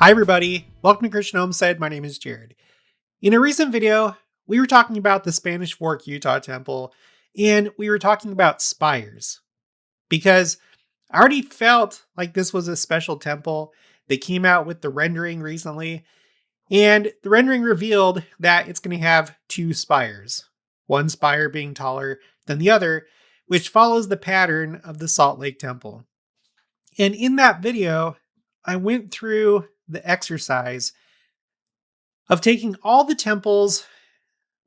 Hi everybody, welcome to Christian Homestead. My name is Jared. In a recent video, we were talking about the Spanish Fork, Utah temple, and we were talking about spires because I already felt like this was a special temple. They came out with the rendering recently, and the rendering revealed that it's going to have two spires, one spire being taller than the other, which follows the pattern of the Salt Lake Temple. And in that video, I went through the exercise of taking all the temples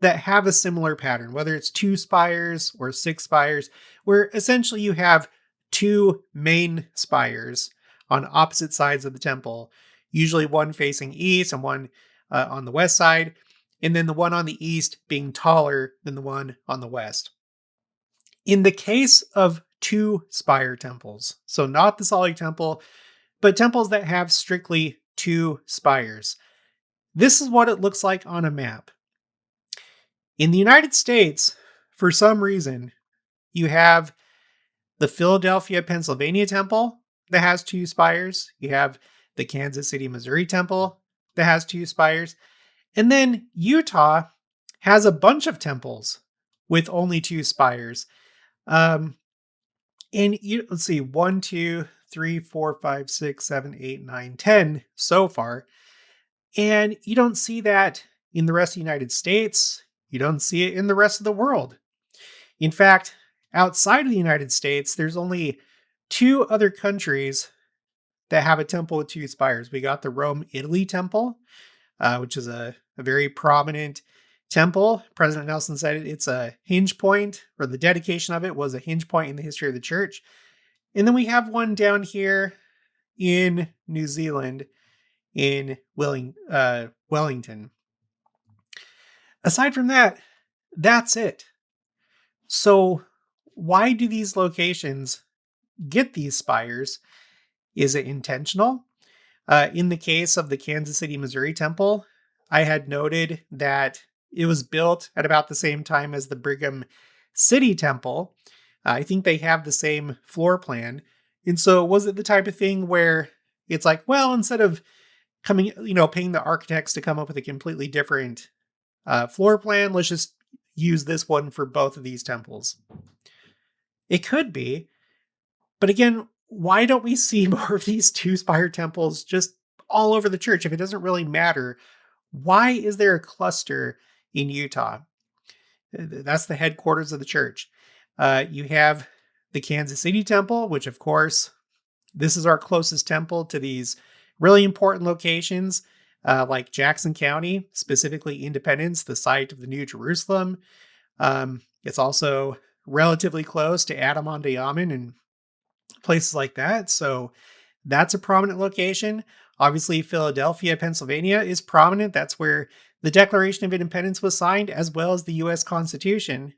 that have a similar pattern, whether it's two spires or six spires, where essentially you have two main spires on opposite sides of the temple, usually one facing east and one on the west side, and then the one on the east being taller than the one on the west. In the case of two spire temples, so not the Salt Lake Temple, but temples that have strictly two spires, this is what it looks like on a map. In the United States, for some reason, you have the Philadelphia, Pennsylvania temple that has two spires. You have the Kansas City, Missouri temple that has two spires. And then Utah has a bunch of temples with only two spires. Let's see, 1, 2, 3, 4, 5, 6, 7, 8, 9, 10 so far. And you don't see that in the rest of the United States. You don't see it in the rest of the world. In fact, outside of the United States, there's only two other countries that have a temple with two spires. We got the Rome, Italy temple, which is a very prominent temple. President Nelson said it's a hinge point, or the dedication of it was a hinge point in the history of the church. And then we have one down here in New Zealand, in Wellington. Aside from that, that's it. So why do these locations get these spires? Is it intentional? In the case of the Kansas City, Missouri temple, I had noted that it was built at about the same time as the Brigham City temple. I think they have the same floor plan. And so was it the type of thing where it's like, well, instead of paying the architects to come up with a completely different floor plan, let's just use this one for both of these temples? It could be. But again, why don't we see more of these two spire temples just all over the church? If it doesn't really matter, why is there a cluster in Utah? That's the headquarters of the church. You have the Kansas City temple, which of course, this is our closest temple to these really important locations, like Jackson County, specifically Independence, the site of the New Jerusalem. It's also relatively close to Adam-on-Diamond and places like that. So that's a prominent location. Obviously, Philadelphia, Pennsylvania is prominent. That's where the Declaration of Independence was signed, as well as the U.S. Constitution.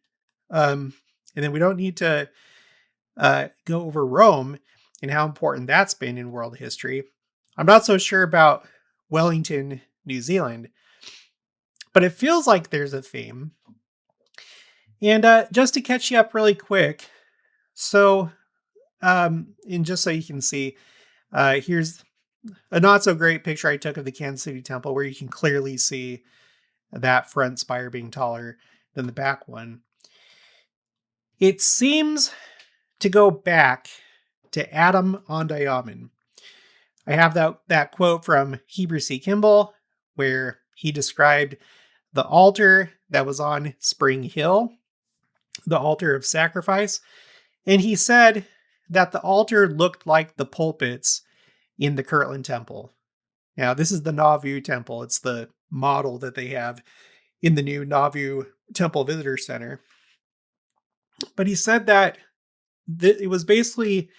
And then we don't need to go over Rome and how important that's been in world history. I'm not so sure about Wellington, New Zealand, but it feels like there's a theme. And just to catch you up really quick, so and just so you can see, here's a not so great picture I took of the Kansas City temple where you can clearly see that front spire being taller than the back one. It seems to go back to Adam-on-Diamond. I have that quote from Heber C. Kimball, where he described the altar that was on Spring Hill, the altar of sacrifice. And he said that the altar looked like the pulpits in the Kirtland Temple. Now, this is the Nauvoo Temple. It's the model that they have in the new Nauvoo Temple Visitor Center. But he said that it was basically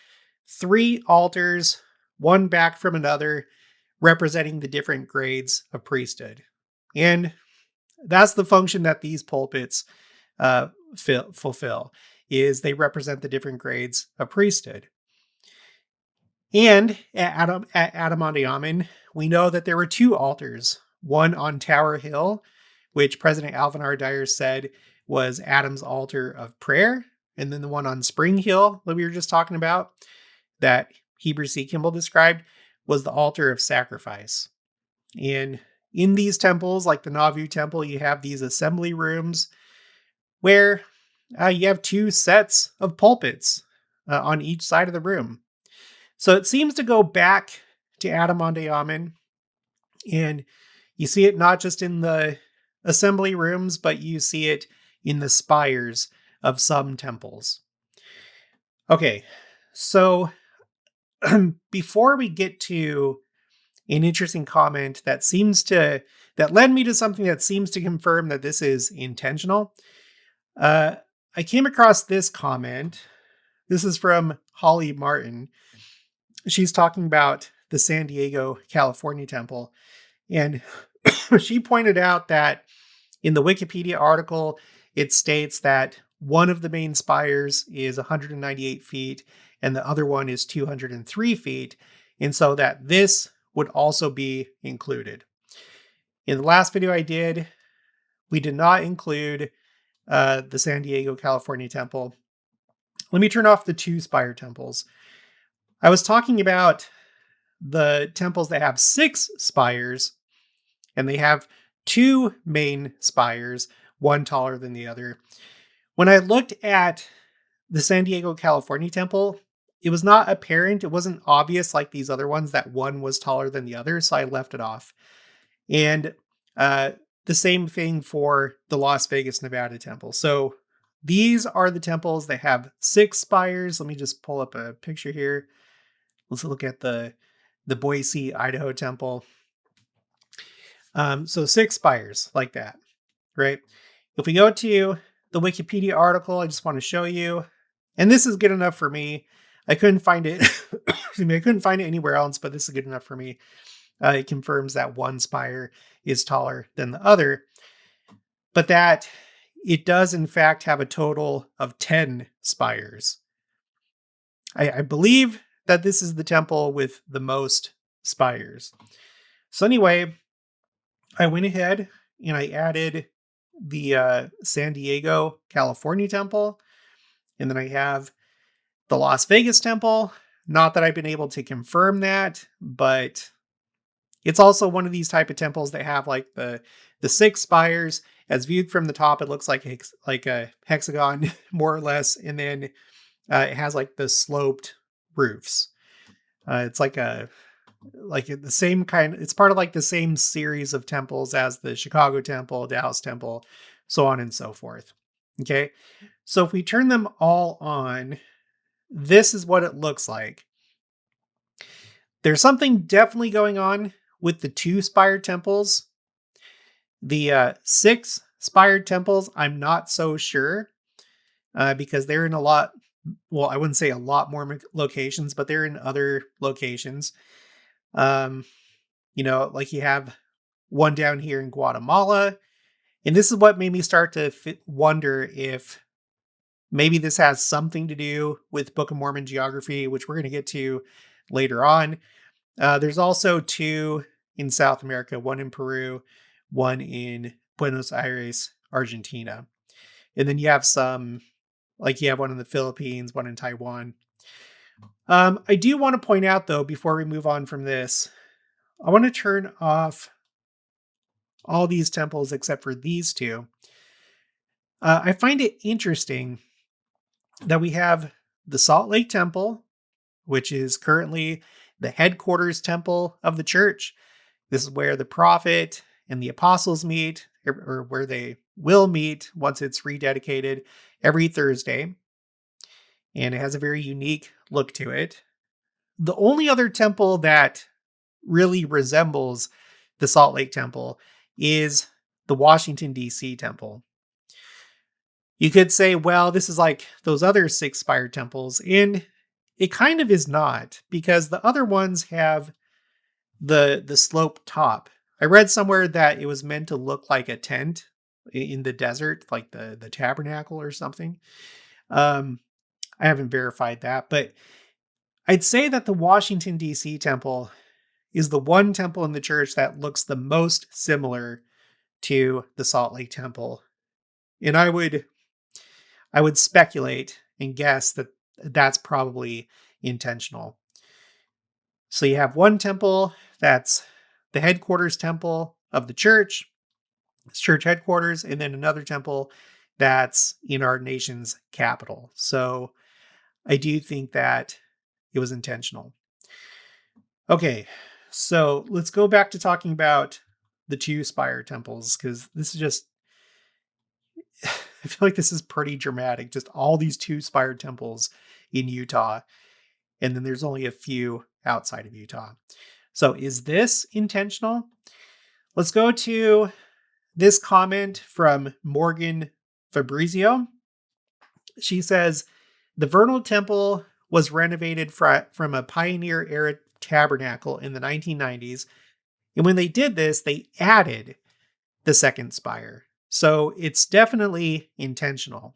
three altars, one back from another, representing the different grades of priesthood. And that's the function that these pulpits fulfill, is they represent the different grades of priesthood. And at Adam-on-Diamond, we know that there were two altars, one on Tower Hill, which President Alvin R. Dyer said was Adam's altar of prayer, and then the one on Spring Hill that we were just talking about, that Heber C. Kimball described, was the altar of sacrifice. And in these temples, like the Nauvoo temple, you have these assembly rooms where you have two sets of pulpits on each side of the room. So it seems to go back to Adam Ande Amen. And you see it not just in the assembly rooms, but you see it in the spires of some temples. Okay, so before we get to an interesting comment that led me to something that seems to confirm that this is intentional, I came across this comment. This is from Holly Martin. She's talking about the San Diego, California temple. And she pointed out that in the Wikipedia article, it states that one of the main spires is 198 feet and the other one is 203 feet. And so that this would also be included. In the last video I did, we did not include the San Diego, California temple. Let me turn off the two spire temples. I was talking about the temples that have 6 spires, and they have 2 main spires, one taller than the other. When I looked at the San Diego, California temple, it was not apparent. It wasn't obvious like these other ones that one was taller than the other, so I left it off. And the same thing for the Las Vegas, Nevada temple. So these are the temples that have 6 spires. Let me just pull up a picture here. Let's look at the Boise, Idaho temple. So 6 spires like that, right? If we go to the Wikipedia article, I just want to show you, and this is good enough for me. I couldn't find it. I couldn't find it anywhere else, but this is good enough for me. It confirms that one spire is taller than the other, but that it does in fact have a total of 10 spires. I believe that this is the temple with the most spires. So anyway, I went ahead and I added the San Diego, California temple, and then I have the Las Vegas temple. Not that I've been able to confirm that, but it's also one of these type of temples that have like the 6 spires. As viewed from the top, it looks like a hexagon more or less, and then it has like the sloped roofs. It's like the same kind. It's part of like the same series of temples as the Chicago temple, Dallas temple, so on and so forth. Okay, so if we turn them all on, this is what it looks like. There's something definitely going on with the 2 spired temples. The 6 spired temples, I'm not so sure because they're in a lot. Well, I wouldn't say a lot more locations, but they're in other locations. Like you have one down here in Guatemala. And this is what made me start to wonder if maybe this has something to do with Book of Mormon geography, which we're going to get to later on. There's also 2 in South America, one in Peru, one in Buenos Aires, Argentina. And then you have some, like you have one in the Philippines, one in Taiwan. I do want to point out, though, before we move on from this, I want to turn off all these temples except for these 2. I find it interesting that we have the Salt Lake Temple, which is currently the headquarters temple of the church. This is where the prophet and the apostles meet, or where they will meet once it's rededicated every Thursday. And it has a very unique look to it. The only other temple that really resembles the Salt Lake Temple is the Washington, D.C. temple. You could say, well, this is like those other 6 spire temples, and it kind of is not, because the other ones have the sloped top. I read somewhere that it was meant to look like a tent in the desert, like the tabernacle or something. I haven't verified that, but I'd say that the Washington, D.C. temple is the one temple in the church that looks the most similar to the Salt Lake Temple. And I would speculate and guess that that's probably intentional. So you have one temple that's the headquarters temple of the church, it's church headquarters, and then another temple that's in our nation's capital. So I do think that it was intentional. Okay, so let's go back to talking about the two spire temples, because this is just, I feel like this is pretty dramatic. Just all these two spire temples in Utah, and then there's only a few outside of Utah. So is this intentional? Let's go to this comment from Morgan Fabrizio. She says, the Vernal Temple was renovated from a pioneer era tabernacle in the 1990s. And when they did this, they added the second spire. So it's definitely intentional.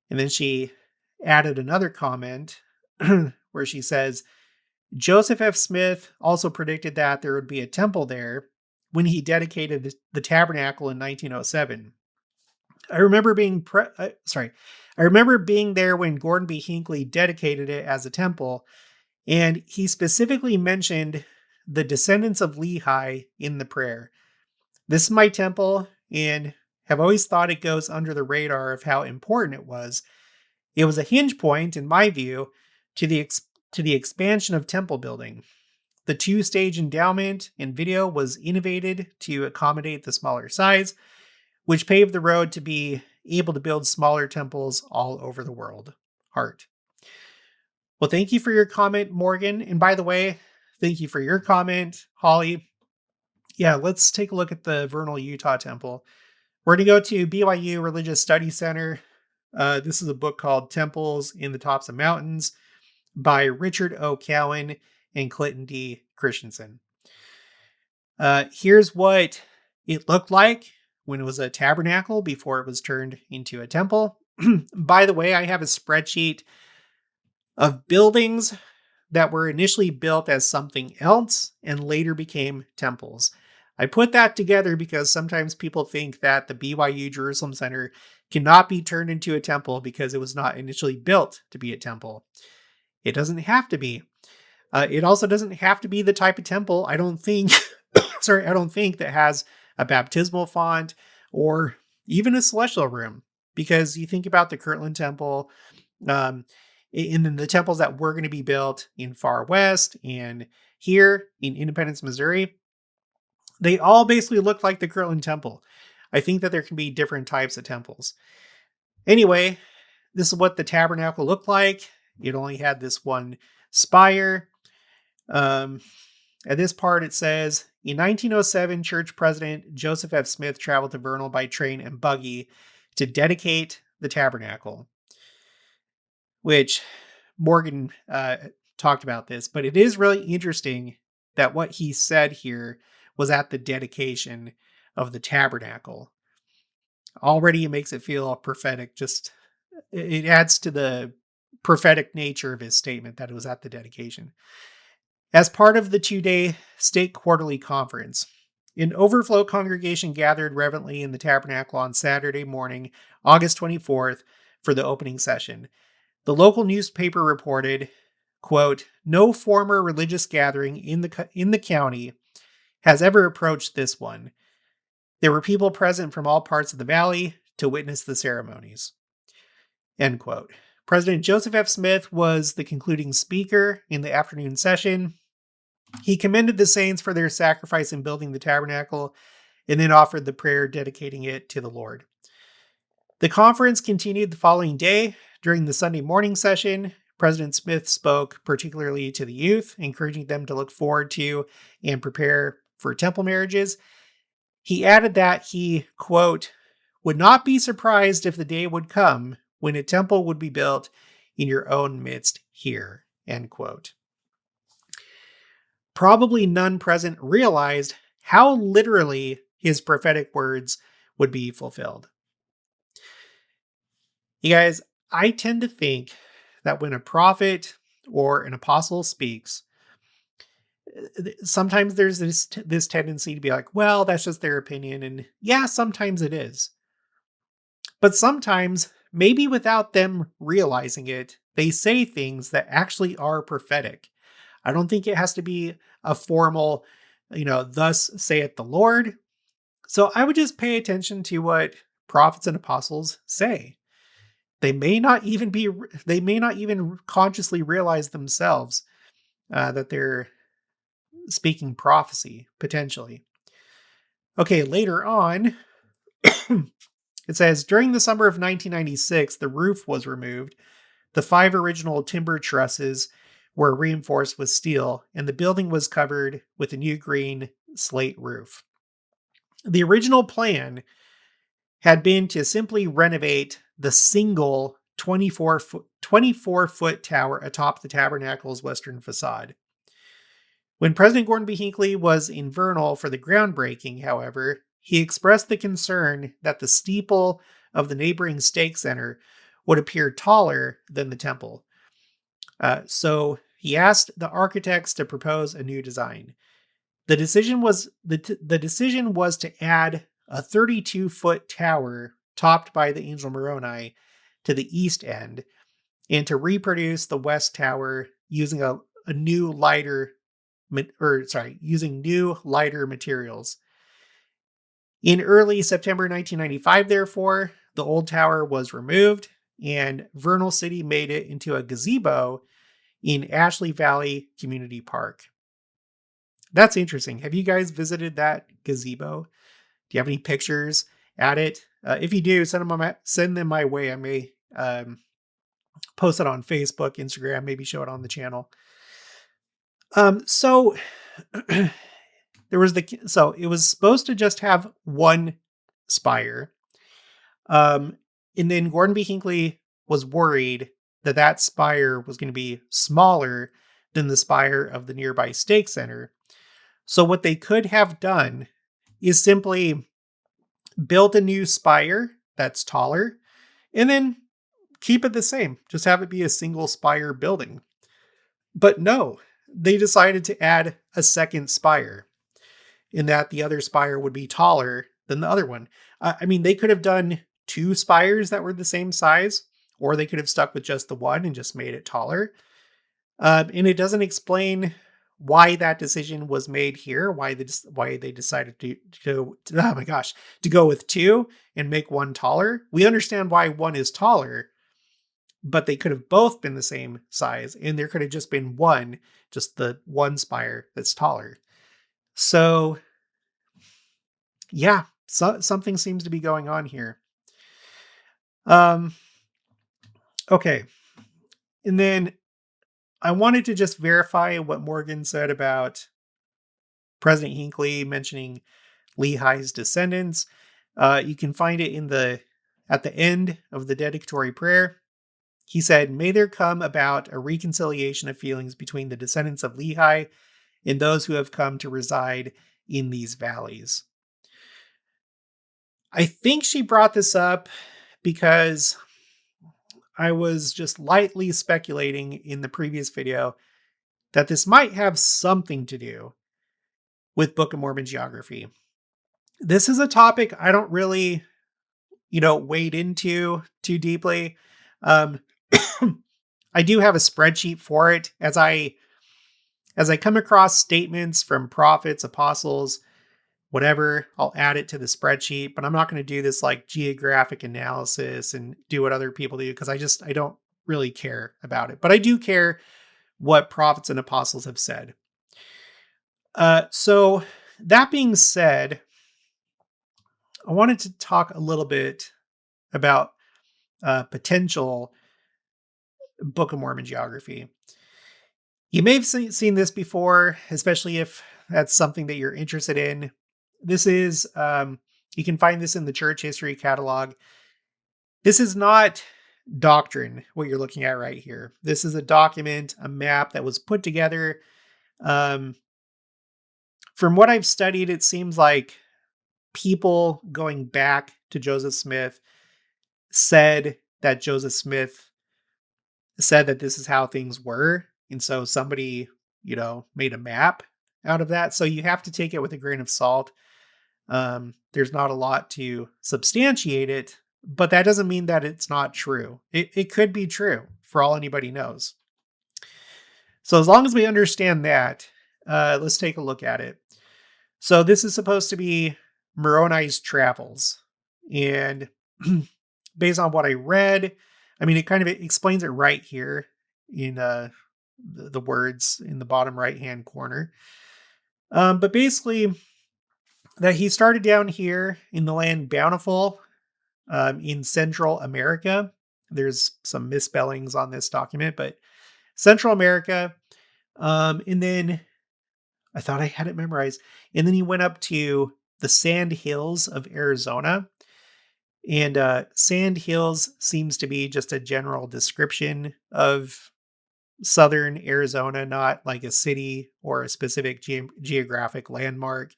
And then she added another comment where she says, Joseph F. Smith also predicted that there would be a temple there when he dedicated the tabernacle in 1907. I remember being there when Gordon B. Hinckley dedicated it as a temple, and he specifically mentioned the descendants of Lehi in the prayer. This is my temple, and have always thought it goes under the radar of how important it was. It was a hinge point, in my view, to the expansion of temple building. The two-stage endowment in video was innovated to accommodate the smaller size, which paved the road to be able to build smaller temples all over the world. Heart. Well, thank you for your comment, Morgan. And by the way, thank you for your comment, Holly. Yeah, let's take a look at the Vernal, Utah Temple. We're going to go to BYU Religious Study Center. This is a book called Temples in the Tops of Mountains by Richard O. Cowan and Clinton D. Christensen. Here's what it looked like when it was a tabernacle before it was turned into a temple. By the way, I have a spreadsheet of buildings that were initially built as something else and later became temples. I put that together because sometimes people think that the BYU Jerusalem Center cannot be turned into a temple because it was not initially built to be a temple. It doesn't have to be. It also doesn't have to be the type of temple, I don't think, I don't think that has a baptismal font or even a celestial room. Because you think about the Kirtland Temple, in the temples that were going to be built in Far West and here in Independence, Missouri, they all basically look like the Kirtland Temple. I think that there can be different types of temples. Anyway, this is what the tabernacle looked like. It only had this one spire. At this part, it says, in 1907, church president Joseph F. Smith traveled to Vernal by train and buggy to dedicate the tabernacle, which Morgan talked about this, but it is really interesting that what he said here was at the dedication of the tabernacle. Already it makes it feel prophetic. Just it adds to the prophetic nature of his statement that it was at the dedication. As part of the 2-day state quarterly conference, an overflow congregation gathered reverently in the tabernacle on Saturday morning, August 24th, for the opening session. The local newspaper reported, quote, no former religious gathering in the county has ever approached this one. There were people present from all parts of the valley to witness the ceremonies. End quote. President Joseph F. Smith was the concluding speaker in the afternoon session. He commended the saints for their sacrifice in building the tabernacle and then offered the prayer dedicating it to the Lord. The conference continued the following day. During the Sunday morning session, President Smith spoke particularly to the youth, encouraging them to look forward to and prepare for temple marriages. He added that he, quote, would not be surprised if the day would come when a temple would be built in your own midst here, end quote. Probably none present realized how literally his prophetic words would be fulfilled. You guys, I tend to think that when a prophet or an apostle speaks, sometimes there's this tendency to be like, well, that's just their opinion. And yeah, sometimes it is. But sometimes, maybe without them realizing it, they say things that actually are prophetic. I don't think it has to be a formal, thus saith the Lord. So I would just pay attention to what prophets and apostles say. They may not even consciously realize themselves that they're speaking prophecy, potentially. Okay, later on, it says, during the summer of 1996, the roof was removed. The 5 original timber trusses were reinforced with steel, and the building was covered with a new green slate roof. The original plan had been to simply renovate the single 24-foot tower atop the Tabernacles' western facade. When President Gordon B. Hinckley was in Vernal for the groundbreaking, however, he expressed the concern that the steeple of the neighboring stake center would appear taller than the temple. So he asked the architects to propose a new design. The decision was to add a 32-foot tower topped by the angel Moroni to the east end, and to reproduce the west tower using new lighter materials. In early September 1995, therefore, the old tower was removed, and Vernal City made it into a gazebo in Ashley Valley Community Park. That's interesting. Have you guys visited that gazebo? Do you have any pictures at it? If you do, send them my way. I may post it on Facebook, Instagram, maybe show it on the channel. So it was supposed to just have one spire. And then Gordon B. Hinckley was worried that spire was going to be smaller than the spire of the nearby stake center. So what they could have done is simply build a new spire that's taller and then keep it the same. Just have it be a single spire building. But no, they decided to add a second spire, in that the other spire would be taller than the other one. They could have done 2 spires that were the same size, or they could have stuck with just the one and just made it taller. And it doesn't explain why that decision was made here, why they decided to go with 2 and make one taller. We understand why one is taller, but they could have both been the same size, and there could have just been just the one spire that's taller. So, yeah, something seems to be going on here. Okay. And then I wanted to just verify what Morgan said about President Hinckley mentioning Lehi's descendants. You can find it at the end of the Dedicatory Prayer. He said, "May there come about a reconciliation of feelings between the descendants of Lehi and those who have come to reside in these valleys." I think she brought this up because I was just lightly speculating in the previous video that this might have something to do with Book of Mormon geography. This is a topic I don't really, wade into too deeply. I do have a spreadsheet for it as I come across statements from prophets, apostles, whatever, I'll add it to the spreadsheet, but I'm not going to do this like geographic analysis and do what other people do because I don't really care about it. But I do care what prophets and apostles have said. So that being said, I wanted to talk a little bit about potential Book of Mormon geography. You may have seen this before, especially if that's something that you're interested in. This is, you can find this in the Church History Catalog. This is not doctrine, what you're looking at right here. This is a document, a map that was put together. From what I've studied, it seems like people going back to Joseph Smith said that Joseph Smith said that this is how things were. And so somebody, made a map out of that. So you have to take it with a grain of salt. There's not a lot to substantiate it, but that doesn't mean that it's not true. It could be true for all anybody knows. So as long as we understand that, let's take a look at it. So this is supposed to be Moroni's travels. And based on what I read, I mean, it kind of explains it right here in the words in the bottom right-hand corner. But basically, that he started down here in the land Bountiful in Central America. There's some misspellings on this document, but Central America. And then I thought I had it memorized. And then he went up to the Sand Hills of Arizona. And Sand Hills seems to be just a general description of southern Arizona, not like a city or a specific geographic landmark.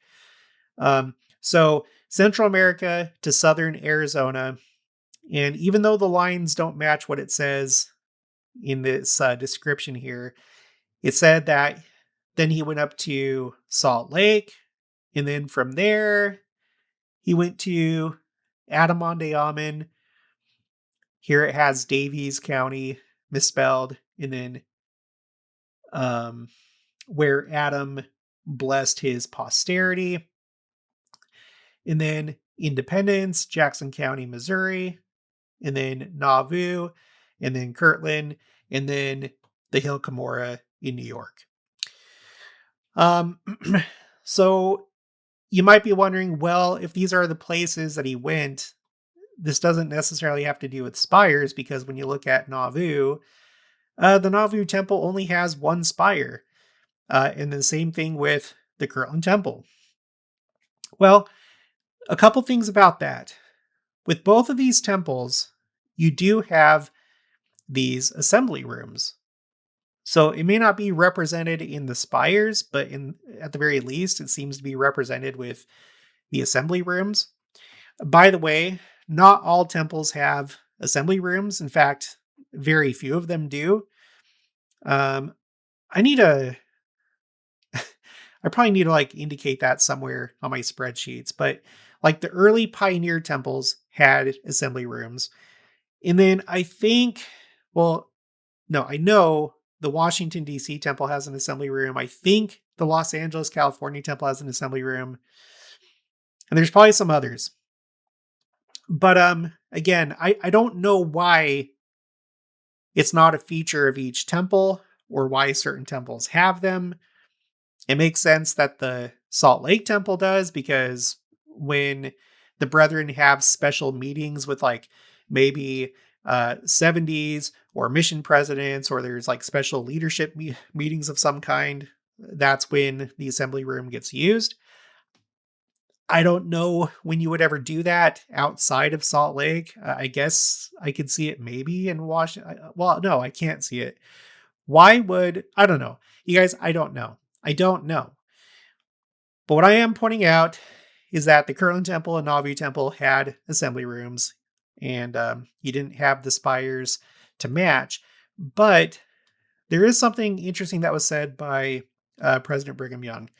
So Central America to southern Arizona. And even though the lines don't match what it says in this description here, it said that then he went up to Salt Lake. And then from there, he went to Adamonte-Amen. Here it has Davies County misspelled. And then where Adam blessed his posterity. And then Independence, Jackson County, Missouri. And then Nauvoo. And then Kirtland. And then the Hill Cumorah in New York. So you might be wondering, well, if these are the places that he went, this doesn't necessarily have to do with spires, because when you look at Nauvoo, the Nauvoo Temple only has one spire. And the same thing with the Kirtland Temple. Well, a couple things about that. With both of these temples, you do have these assembly rooms. So it may not be represented in the spires, but at the very least, it seems to be represented with the assembly rooms. By the way, not all temples have assembly rooms. In fact, very few of them do. I probably need to like indicate that somewhere on my spreadsheets, but like the early pioneer temples had assembly rooms. And then I know the Washington, D.C. temple has an assembly room. I think the Los Angeles, California temple has an assembly room. And there's probably some others. But again, I don't know why it's not a feature of each temple or why certain temples have them. It makes sense that the Salt Lake Temple does, because when the brethren have special meetings with like maybe 70s or mission presidents, or there's like special leadership meetings of some kind, that's when the assembly room gets used. I don't know when you would ever do that outside of Salt Lake. I guess I could see it maybe in Washington. Well, no, I can't see it. I don't know. You guys, I don't know. I don't know. But what I am pointing out is that the Kirtland Temple and Nauvoo Temple had assembly rooms, and you didn't have the spires to match. But there is something interesting that was said by President Brigham Young.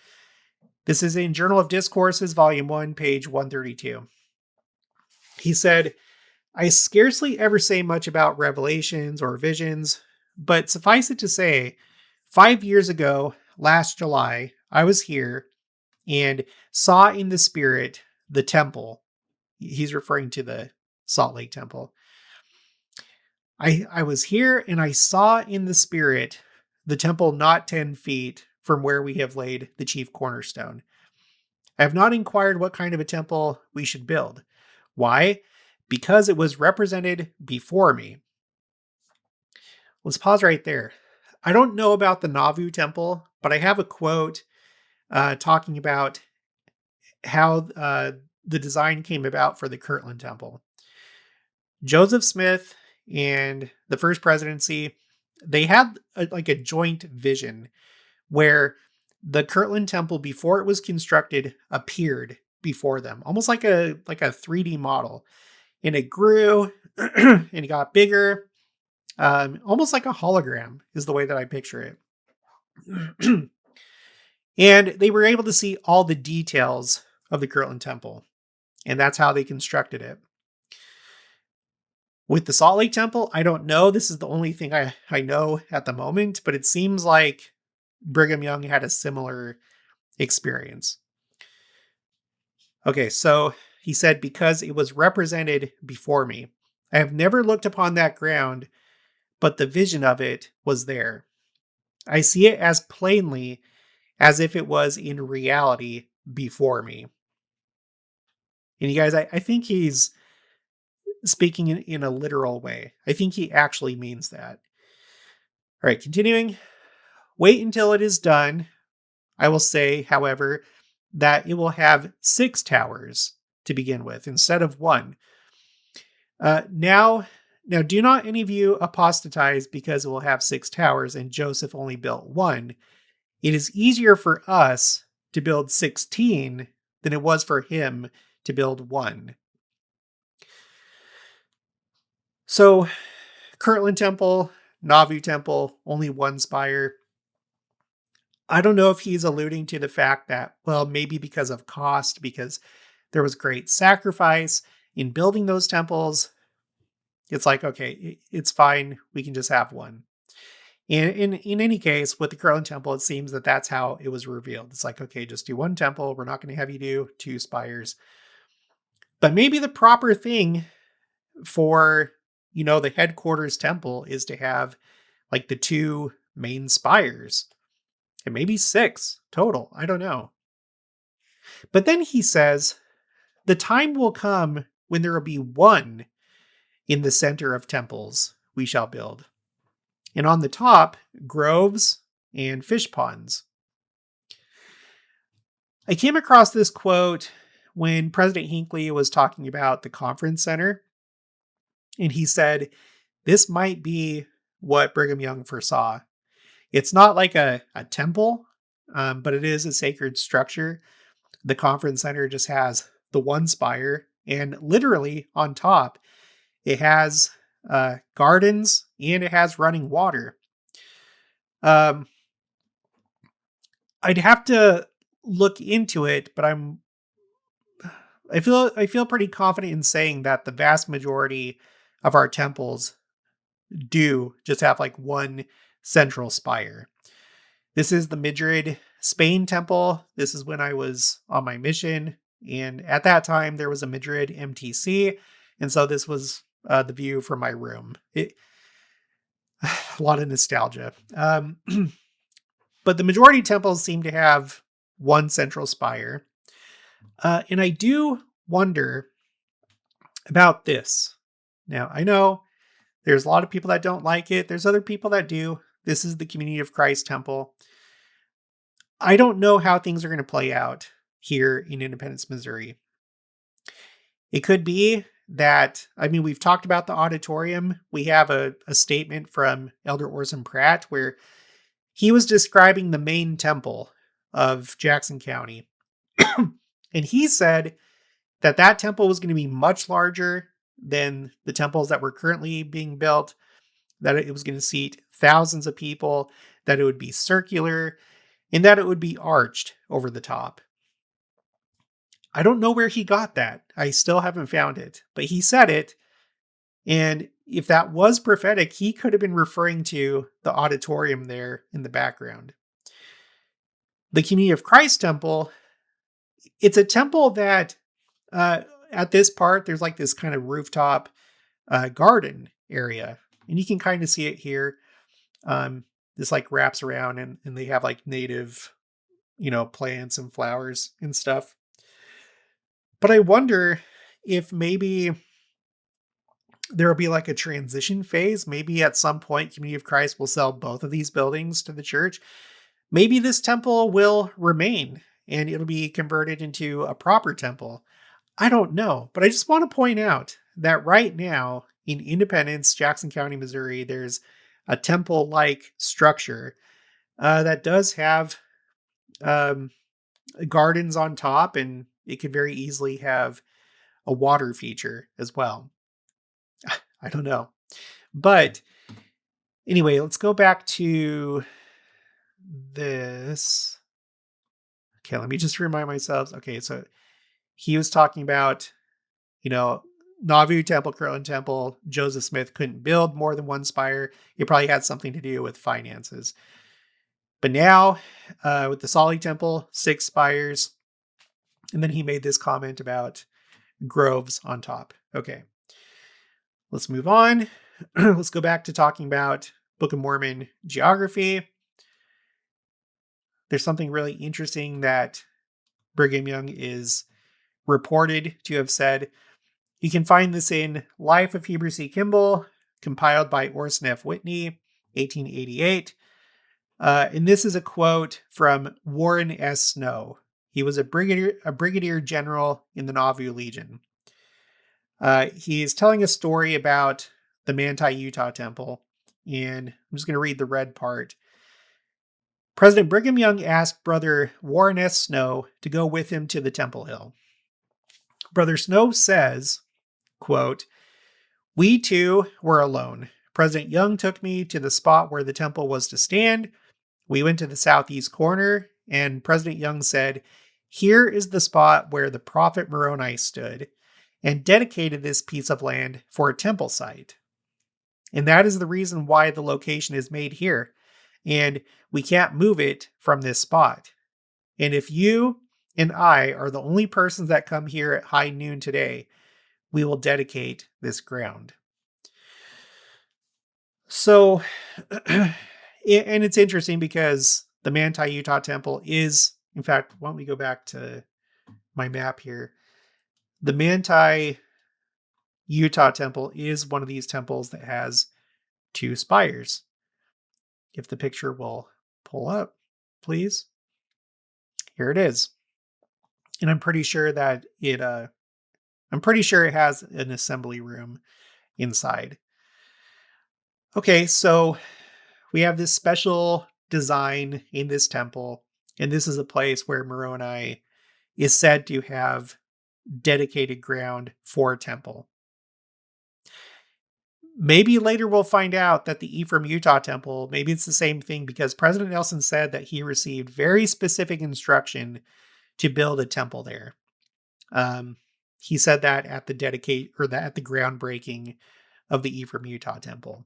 This is in Journal of Discourses, Volume 1, page 132. He said, "I scarcely ever say much about revelations or visions, but suffice it to say, 5 years ago, last July, I was here and saw in the spirit the temple." He's referring to the Salt Lake Temple. I was here and I saw in the spirit the temple not 10 feet from where we have laid the chief cornerstone. I have not inquired what kind of a temple we should build. Why? Because it was represented before me. Let's pause right there. I don't know about the Nauvoo Temple, but I have a quote talking about how the design came about for the Kirtland Temple. Joseph Smith and the First Presidency, they had a joint vision where the Kirtland Temple, before it was constructed, appeared before them, almost like a 3D model, and it grew and it got bigger, almost like a hologram is the way that I picture it. And they were able to see all the details of the Kirtland Temple, and that's how they constructed it. With the Salt Lake Temple, I don't know. This is the only thing I know at the moment, but it seems like Brigham Young had a similar experience. Okay, so he said, because it was represented before me. I have never looked upon that ground, but the vision of it was there. I see it as plainly as if it was in reality before me. And you guys, I think he's speaking in a literal way. I think he actually means that. All right, continuing. Wait until it is done. I will say, however, that it will have 6 towers to begin with instead of 1. Now, do not any of you apostatize because it will have 6 towers and Joseph only built 1. It is easier for us to build 16 than it was for him to build 1. So, Kirtland Temple, Nauvoo Temple, only 1 spire. I don't know if he's alluding to the fact that, well, maybe because of cost, because there was great sacrifice in building those temples. It's like, okay, it's fine. We can just have 1. And in any case, with the Kirtland Temple, it seems that that's how it was revealed. It's like, okay, just do 1 temple. We're not going to have you do 2 spires. But maybe the proper thing for, the headquarters temple is to have like the 2 main spires. And maybe 6 total. I don't know. But then he says, the time will come when there will be 1 in the center of temples we shall build. And on the top, groves and fish ponds. I came across this quote when President Hinckley was talking about the conference center. And he said, this might be what Brigham Young foresaw. It's not like a temple, but it is a sacred structure. The conference center just has the 1 spire, and literally on top, it has gardens and it has running water. I'd have to look into it, but I feel pretty confident in saying that the vast majority of our temples do just have like 1 central spire. This is the Madrid, Spain temple. This is when I was on my mission. And at that time, there was a Madrid MTC. And so this was the view from my room. A lot of nostalgia. But the majority of temples seem to have 1 central spire. And I do wonder about this. Now, I know there's a lot of people that don't like it. There's other people that do. This is the Community of Christ Temple. I don't know how things are going to play out here in Independence, Missouri. It could be that, we've talked about the auditorium. We have a statement from Elder Orson Pratt where he was describing the main temple of Jackson County. And he said that temple was going to be much larger than the temples that were currently being built, that it was going to seat thousands of people, that it would be circular, and that it would be arched over the top. I don't know where he got that. I still haven't found it, but he said it. And if that was prophetic, he could have been referring to the auditorium there in the background. The Community of Christ Temple, it's a temple that at this part, there's like this kind of rooftop garden area. And you can kind of see it here. This like wraps around and they have like native, plants and flowers and stuff. But I wonder if maybe there will be like a transition phase. Maybe at some point, Community of Christ will sell both of these buildings to the church. Maybe this temple will remain and it'll be converted into a proper temple. I don't know, but I just want to point out that right now in Independence, Jackson County, Missouri, there's a temple-like structure that does have gardens on top, and it could very easily have a water feature as well. I don't know. But anyway, let's go back to this. Okay, let me just remind myself. Okay, so he was talking about, Nauvoo Temple, Kirtland Temple, Joseph Smith couldn't build more than one spire. It probably had something to do with finances. But now, with the Sali Temple, 6 spires. And then he made this comment about groves on top. Okay, let's move on. Let's go back to talking about Book of Mormon geography. There's something really interesting that Brigham Young is reported to have said. You can find this in Life of Heber C. Kimball, compiled by Orson F. Whitney, 1888. And this is a quote from Warren S. Snow. He was a brigadier general in the Nauvoo Legion. He is telling a story about the Manti, Utah Temple, and I'm just going to read the red part. President Brigham Young asked Brother Warren S. Snow to go with him to the Temple Hill. Brother Snow says, quote, "We two were alone. President Young took me to the spot where the temple was to stand. We went to the southeast corner, and President Young said, 'Here is the spot where the prophet Moroni stood,' and dedicated this piece of land for a temple site. And that is the reason why the location is made here, and we can't move it from this spot. And if you and I are the only persons that come here at high noon today, we will dedicate this ground." So, and it's interesting because the Manti, Utah Temple is, in fact, why don't we go back to my map here? The Manti, Utah Temple is one of these temples that has 2 spires. If the picture will pull up, please. Here it is. And I'm pretty sure that it has an assembly room inside. Okay, so we have this special design in this temple, and this is a place where Moroni is said to have dedicated ground for a temple. Maybe later we'll find out that the Ephraim, Utah Temple, maybe it's the same thing, because President Nelson said that he received very specific instruction to build a temple there. He said that at the groundbreaking of the Ephraim, Utah Temple.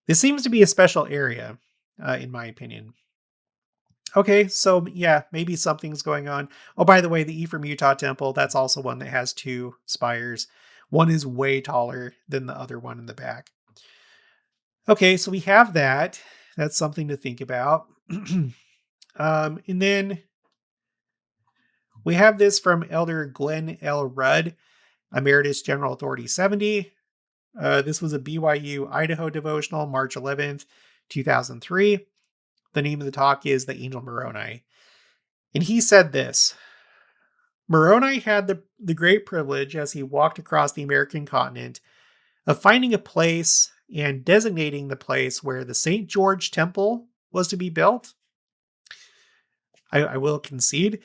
This seems to be a special area, in my opinion. Okay, so yeah, maybe something's going on. Oh, by the way, the Ephraim, Utah Temple, that's also one that has 2 spires. One is way taller than the other one in the back. Okay, so we have that. That's something to think about. And then we have this from Elder Glenn L. Rudd, Emeritus General Authority 70. This was a BYU Idaho devotional, March 11th, 2003. The name of the talk is The Angel Moroni. And he said this: "Moroni had the great privilege, as he walked across the American continent, of finding a place and designating the place where the St. George Temple was to be built." I will concede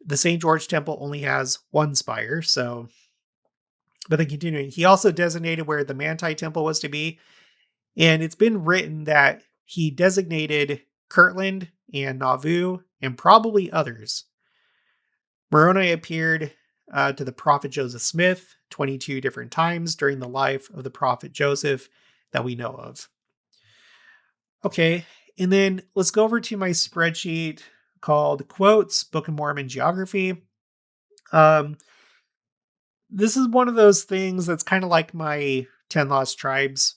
the St. George Temple only has 1 spire, so, but then continuing, he also designated where the Manti Temple was to be, and it's been written that he designated Kirtland and Nauvoo and probably others. Moroni appeared to the prophet Joseph Smith 22 different times during the life of the prophet Joseph that we know of. Okay, and then let's go over to my spreadsheet called Quotes, Book of Mormon Geography. This is one of those things that's kind of like my 10 Lost Tribes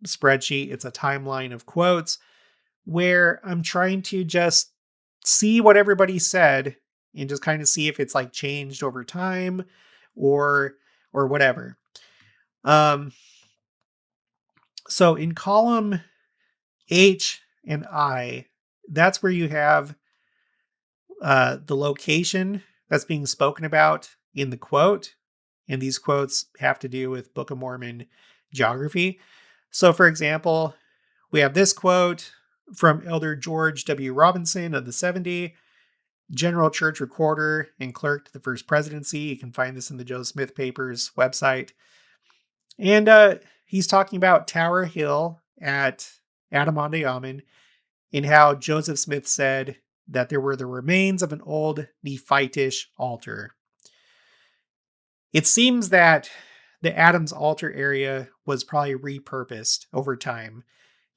spreadsheet. It's a timeline of quotes where I'm trying to just see what everybody said and just kind of see if it's like changed over time or whatever. So in column H and I, that's where you have the location that's being spoken about in the quote. And these quotes have to do with Book of Mormon geography. So for example, we have this quote from Elder George W. Robinson of the 70, General Church Recorder and Clerk to the First Presidency. You can find this in the Joe Smith Papers website. And he's talking about Tower Hill at Adamonte-Ammon and how Joseph Smith said that there were the remains of an old Nephitish altar. It seems that the Adam's altar area was probably repurposed over time.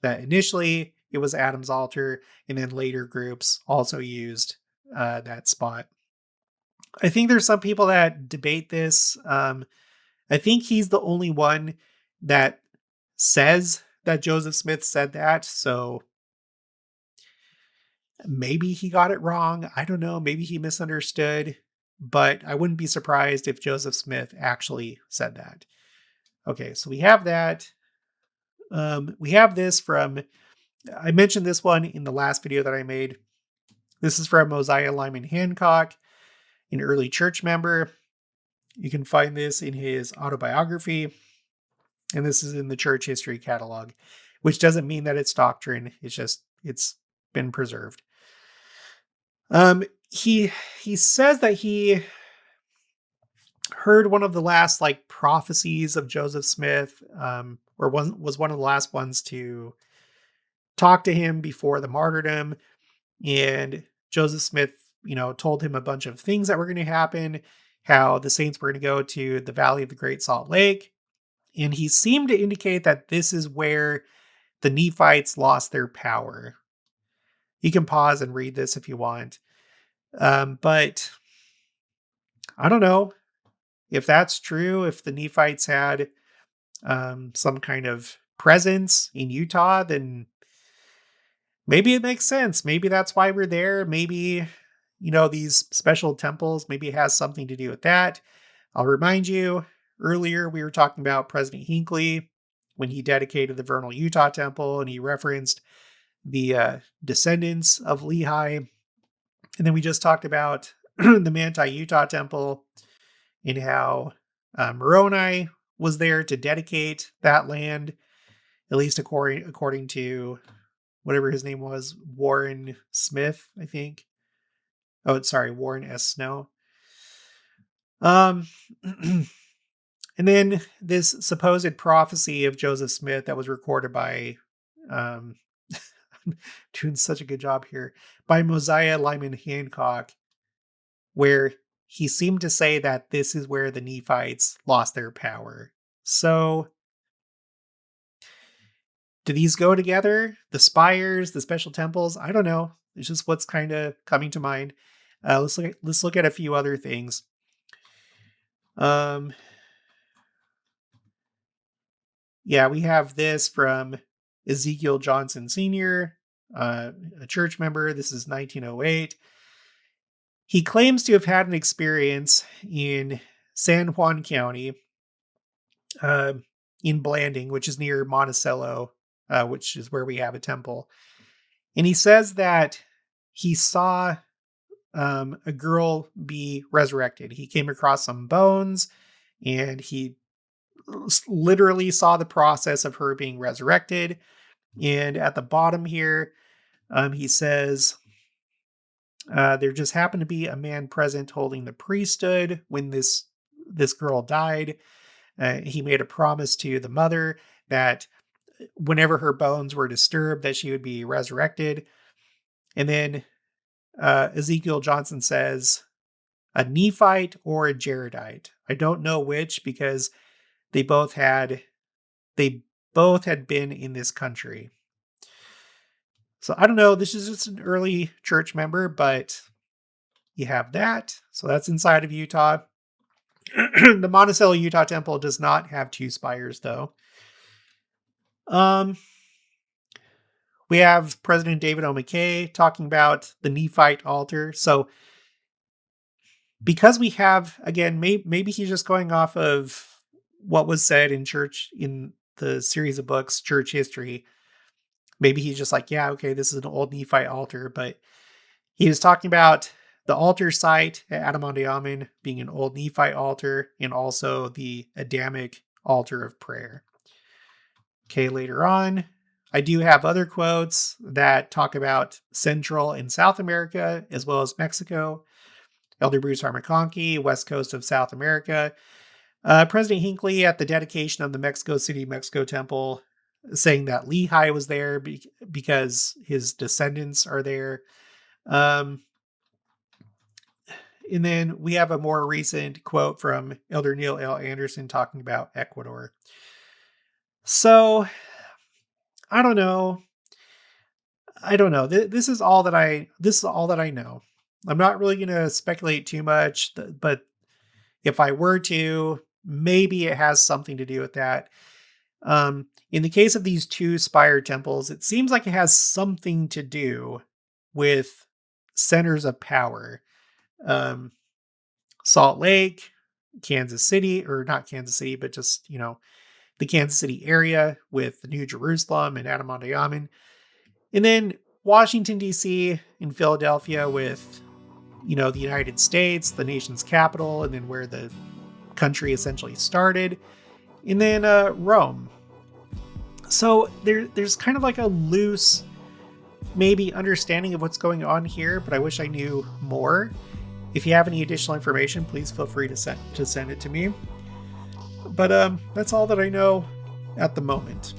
That initially it was Adam's altar, and then later groups also used that spot. I think there's some people that debate this. I think he's the only one that says that Joseph Smith said that. So maybe he got it wrong. I don't know. Maybe he misunderstood. But I wouldn't be surprised if Joseph Smith actually said that. Okay, so we have that. We have this from, I mentioned this one in the last video that I made. This is from Mosiah Lyman Hancock, an early church member. You can find this in his autobiography. And this is in the church history catalog, which doesn't mean that it's doctrine. It's just, it's been preserved. He says that he heard one of the last like prophecies of Joseph Smith, or was one of the last ones to talk to him before the martyrdom. And Joseph Smith, told him a bunch of things that were going to happen, how the saints were going to go to the Valley of the Great Salt Lake. And he seemed to indicate that this is where the Nephites lost their power. You can pause and read this if you want. But I don't know if that's true, if the Nephites had some kind of presence in Utah, then maybe it makes sense. Maybe that's why we're there. Maybe, these special temples, maybe it has something to do with that. I'll remind you, earlier we were talking about President Hinckley when he dedicated the Vernal Utah Temple, and he referenced the descendants of Lehi. And then we just talked about the Manti Utah Temple and how Moroni was there to dedicate that land, at least according to whatever his name was, Warren Smith, I think. Oh, sorry, Warren S. Snow. And then this supposed prophecy of Joseph Smith that was recorded by, doing such a good job here, by Mosiah Lyman Hancock, where he seemed to say that this is where the Nephites lost their power. So, do these go together? The spires, the special temples? I don't know. It's just what's kind of coming to mind. Let's look at a few other things. Yeah, we have this from Ezekiel Johnson Sr., a church member. This is 1908. He claims to have had an experience in San Juan County, in Blanding, which is near Monticello, which is where we have a temple. And he says that he saw a girl be resurrected. He came across some bones, and he literally saw the process of her being resurrected. And at the bottom here, he says, there just happened to be a man present holding the priesthood when this girl died. He made a promise to the mother that whenever her bones were disturbed, that she would be resurrected. And then Ezekiel Johnson says, a Nephite or a Jaredite. I don't know which, because they both had been in this country. So I don't know. This is just an early church member, but you have that. So that's inside of Utah. The Monticello Utah Temple does not have two spires, though. We have President David O. McKay talking about the Nephite altar. So because we have, again, maybe he's just going off of what was said in church in the series of books, Church History. Maybe he's just like, yeah, okay, this is an old Nephite altar. But he was talking about the altar site at Adamonte being an old Nephite altar, and also the Adamic altar of prayer. Okay, later on, I do have other quotes that talk about Central and South America, as well as Mexico. Elder Bruce R. McConkie, west coast of South America. President Hinckley at the dedication of the Mexico City, Mexico Temple, saying that Lehi was there because his descendants are there. And then we have a more recent quote from Elder Neil L. Anderson talking about Ecuador. So I don't know. This is all that I know. I'm not really going to speculate too much, but if I were to, maybe it has something to do with that. In the case of these two spire temples, it seems like it has something to do with centers of power. Um, Salt Lake, Kansas City, or not Kansas City, but just, the Kansas City area with the New Jerusalem and Adamantiaman. And then Washington, D.C. and Philadelphia with, the United States, the nation's capital, and then where the country essentially started. And then Rome. So there's kind of like a loose, maybe understanding of what's going on here, but I wish I knew more. If you have any additional information, please feel free to send it to me. But that's all that I know at the moment.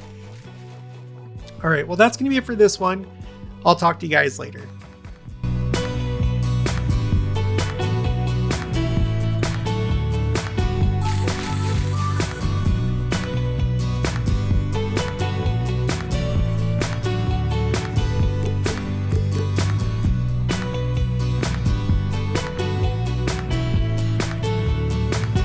All right, well, that's going to be it for this one. I'll talk to you guys later.